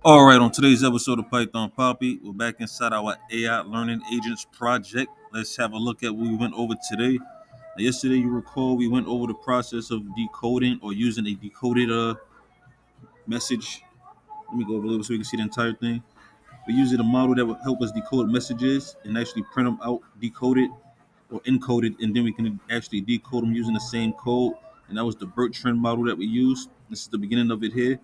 All right, on today's episode of Python Papi, we're back inside our AI Learning Agents project. Let's have a look at what we went over today. Yesterday, you recall, we went over the process of decoding or using a decoded message. Let me go over a little so we can see the entire thing. We're using a model that will help us decode messages and actually print them out, decoded or encoded, and then we can actually decode them using the same code. And that was the Bertrand model that we used. This is the beginning of it here.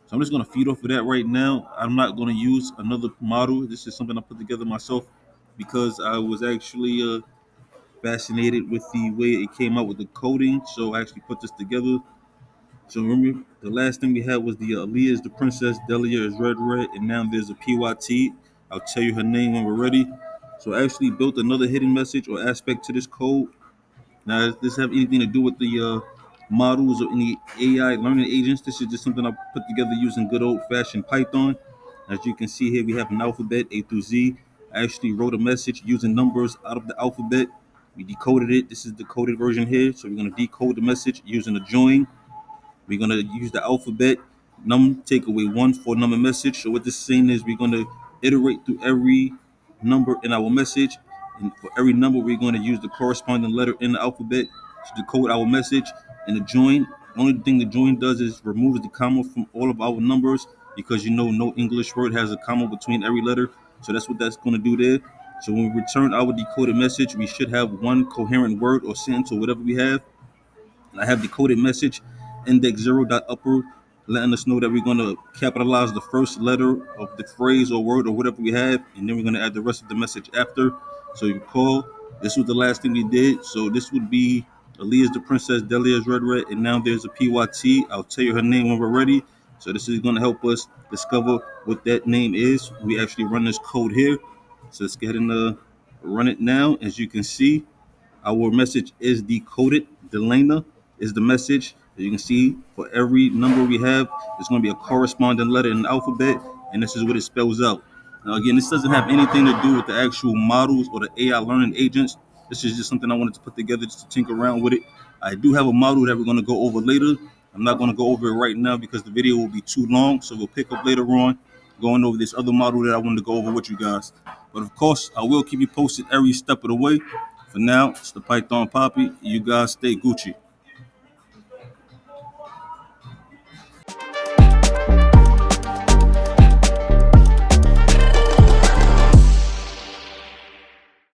So I'm just gonna feed off of that right now. I'm not gonna use another model. This is something I put together myself because I was actually fascinated with the way it came out with the coding. So I actually put this together. So remember, the last thing we had was the Aaliyah is the princess, Delia is red, and now there's a PYT. I'll tell you her name when we're ready. So I actually built another hidden message or aspect to this code. Now, does this have anything to do with the models or any AI learning agents? This is just something I put together using good old-fashioned Python. As you can see here, we have an alphabet A through Z. I actually wrote a message using numbers out of the alphabet. We decoded it. This is the coded version here. So we're going to decode the message using a join. We're gonna use the alphabet take away one for number message. So what this is saying is we're gonna iterate through every number in our message, and for every number we're going to use the corresponding letter in the alphabet to decode our message. And the join, the only thing the join does is removes the comma from all of our numbers because no English word has a comma between every letter. So that's what that's going to do there. So when we return our decoded message, we should have one coherent word or sentence or whatever we have. I have decoded message index 0.upper letting us know that we're going to capitalize the first letter of the phrase or word or whatever we have, and then we're going to add the rest of the message after. So you recall, this was the last thing we did. So this would be Aaliyah's the princess, Delia's red, and now there's a PYT. I'll tell you her name when we're ready. So this is going to help us discover what that name is. We actually run this code here. So let's go ahead and run it now. As you can see, our message is decoded. Delana is the message. As you can see, for every number we have, there's going to be a corresponding letter in the alphabet, and this is what it spells out. Now, again, this doesn't have anything to do with the actual models or the AI learning agents. This is just something I wanted to put together just to tinker around with it. I do have a model that we're going to go over later. I'm not going to go over it right now because the video will be too long, so we'll pick up later on going over this other model that I wanted to go over with you guys. But of course, I will keep you posted every step of the way. For now, it's the Python Papi. You guys stay Gucci.